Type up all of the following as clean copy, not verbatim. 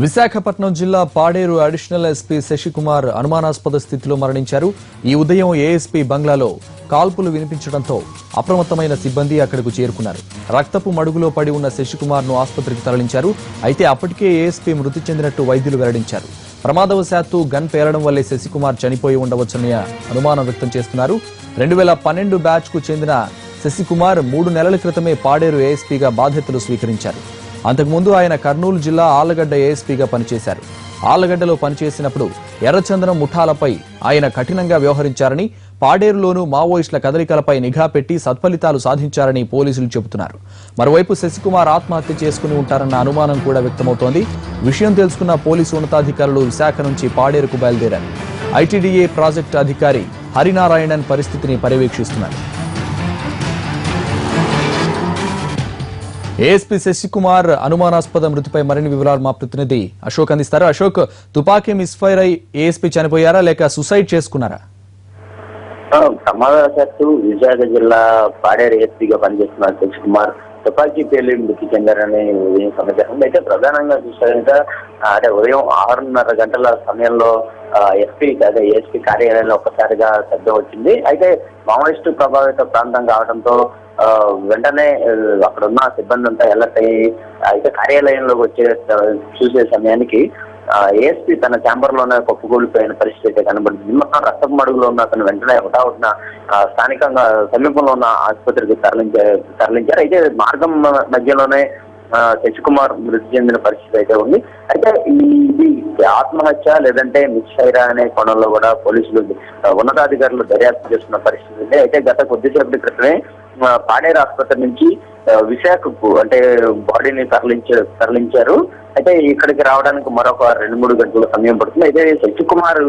విశాఖపట్నం జిల్లా Paderu additional SP Sasikumar అనుమానాస్పద స్థితిలో మరణించారు. ఈ ఉదయం ఏఎస్పీ బంగ్లాలో కాల్పులు వినిపించడంతో అప్రమత్తమైన సిబ్బంది అక్కడకు చేరుకున్నారు. రక్తపు మడుగులో పడి ఉన్న శశికుమార్ ను ఆసుపత్రికి తరలించారు. అయితే అప్పటికే ఏఎస్పీ మృతి చెందినట్టు వైద్యులు వెల్లడించారు. ప్రమాదవశాత్తు గన్ పేలడం వల్లే శశికుమార్ చనిపోయి ఉండవచ్చని అనుమానం వ్యక్తం చేస్తున్నారు. 2012 బ్యాచ్ కు చెందిన శశికుమార్ 3 నెలల క్రితమే పాడేరు ఏఎస్పీగా బాధ్యతలు స్వీకరించారు. అంతకుముందు ఆయన కర్నూలు జిల్లా ఆళ్లగడ్డ ఏఎస్పీగా పనిచేశారు. ఆళ్లగడ్డలో పనిచేసినప్పుడు ఎర్రచందనం ముఠాలపై ఆయన కఠినంగా వ్యవహరించారని, పాడేరులోనూ మావోయిస్టుల కదలికలపై నిఘా పెట్టి సత్ఫలితాలు సాధించారని పోలీసులు చెబుతున్నారు. మరోవైపు శశికుమార్ ఆత్మహత్య చేసుకుని ఉంటారన్న అనుమానం కూడా వ్యక్తమవుతోంది. విషయం తెలుసుకున్న పోలీసు ఉన్నతాధికారులు విశాఖ నుంచి పాడేరుకు బయలుదేరారు. ఐటీడీఏ ప్రాజెక్టు అధికారి హరినారాయణన్ పరిస్థితిని పర్యవేక్షిస్తున్నారు. ఏఎస్పీ శశికుమార్ అనుమానాస్పద మృతిపై మరిన్ని వివరాలు మా ప్రతినిధి అశోక్ అందిస్తారు. అశోక్, తుపాకీ మిస్ఫైర్ అయి ఏఎస్పీ చనిపోయారా లేక సూసైడ్ చేసుకున్నారా? ప్రమాదవశాత్తు విశాఖ జిల్లా పాడేరు ఏఎస్పీగా పనిచేస్తున్న శశికుమార్ తుపాకీ పేలి మృతి చెందారని సమాచారం. అయితే ప్రధానంగా చూసాక అంటే ఉదయం 6:30 గంటల సమయంలో ఏఎస్పీ కార్యాలయంలో ఒక్కసారిగా శబ్దం వచ్చింది. అయితే మావోయిస్టు ప్రభావిత ప్రాంతం కావడంతో వెంటనే అక్కడున్న సిబ్బంది అంతా అలర్ట్ అయ్యి అయితే కార్యాలయంలోకి చూసే సమయానికి ఏఎస్పీ తన ఛాంబర్ లోనే కుప్పకూలిపోయిన పరిస్థితి అయితే కనబడుతుంది. మొత్తం రక్తపు మడుగులో ఉన్న అతను వెంటనే హుటాహుటిన స్థానికంగా సమీపంలో ఉన్న ఆసుపత్రికి తరలించారు. అయితే మార్గం మధ్యలోనే శశికుమార్ మృతి చెందిన పరిస్థితి అయితే ఉంది. అయితే ఇది ఆత్మహత్య లేదంటే మిస్ఫైర్ అనే కోణంలో కూడా పోలీసులు ఉన్నతాధికారులు దర్యాప్తు చేస్తున్న పరిస్థితి ఉంది. అయితే గత కొద్దిసేపటి క్రితమే పాడేరు ఆసుపత్రి నుంచి విశాఖకు అంటే బాడీని తరలించారు. అయితే ఇక్కడికి రావడానికి మరొక 2-3 గంటల సమయం పడుతుంది. అయితే శశికుమార్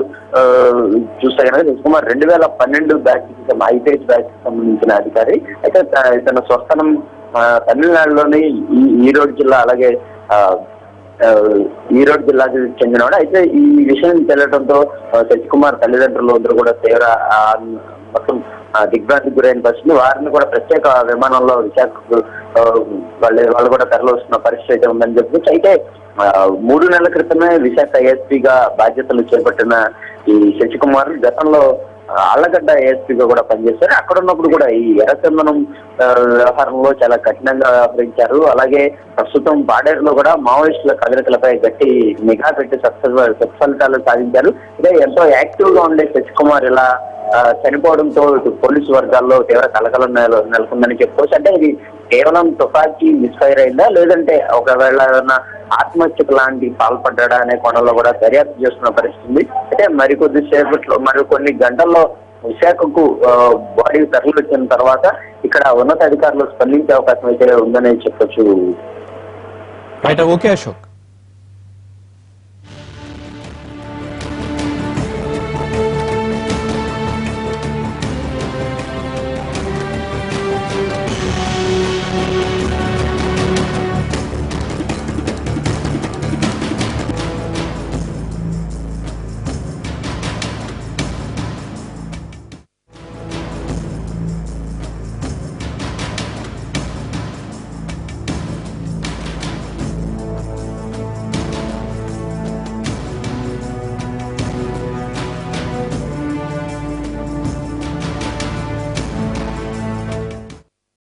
చూస్తే కనుక శశికుమార్ 2012 బ్యాచ్ ఐపీఎస్ బ్యాచ్ కి సంబంధించిన అధికారి. అయితే తన స్వస్థలం తమిళనాడులోని ఈరోడ్ జిల్లా, అలాగే ఈరోడ్ జిల్లాకి చెందినవాడు. అయితే ఈ విషయం తెలియడంతో శశికుమార్ తల్లిదండ్రులు అందరూ కూడా తీవ్ర మొత్తం దిగ్భ్రాంతికి గురైన పరిస్థితి. వారిని కూడా ప్రత్యేక విమానంలో విశాఖకు వాళ్ళు కూడా తరలి వస్తున్న పరిస్థితి అయితే ఉందని చెప్పవచ్చు. అయితే 3 నెలల క్రితమే విశాఖ ఏఎస్పీగా బాధ్యతలు చేపట్టిన ఈ శశికుమార్ గతంలో ఆళ్లగడ్డ ఏఎస్పీగా కూడా పనిచేశారు. అక్కడ ఉన్నప్పుడు కూడా ఈ ఎర్రచందనం వ్యవహారంలో చాలా కఠినంగా వ్యవహరించారు. అలాగే ప్రస్తుతం పాడేరులో కూడా మావోయిస్టుల కదలికలపై గట్టి నిఘా పెట్టి సత్ఫలితాలు సాధించారు. ఇదే ఎంతో యాక్టివ్ గా ఉండే శశికుమార్ ఇలా చనిపోవడంతో పోలీసు వర్గాల్లో తీవ్ర కలకలం నెలకొందని చెప్పుకోవచ్చు. అంటే ఇది కేవలం తుపాకీ మిస్ఫైర్ అయిందా లేదంటే ఒకవేళ ఏదైనా ఆత్మహత్యకు లాంటి పాల్పడ్డా అనే కోణంలో కూడా దర్యాప్తు చేస్తున్న పరిస్థితి. అయితే మరికొన్ని గంటల్లో విశాఖకు బాడీ తరలి వచ్చిన తర్వాత ఇక్కడ ఉన్నత అధికారులు స్పందించే అవకాశం అయితే ఉందని చెప్పొచ్చు. ఓకే అశోక్.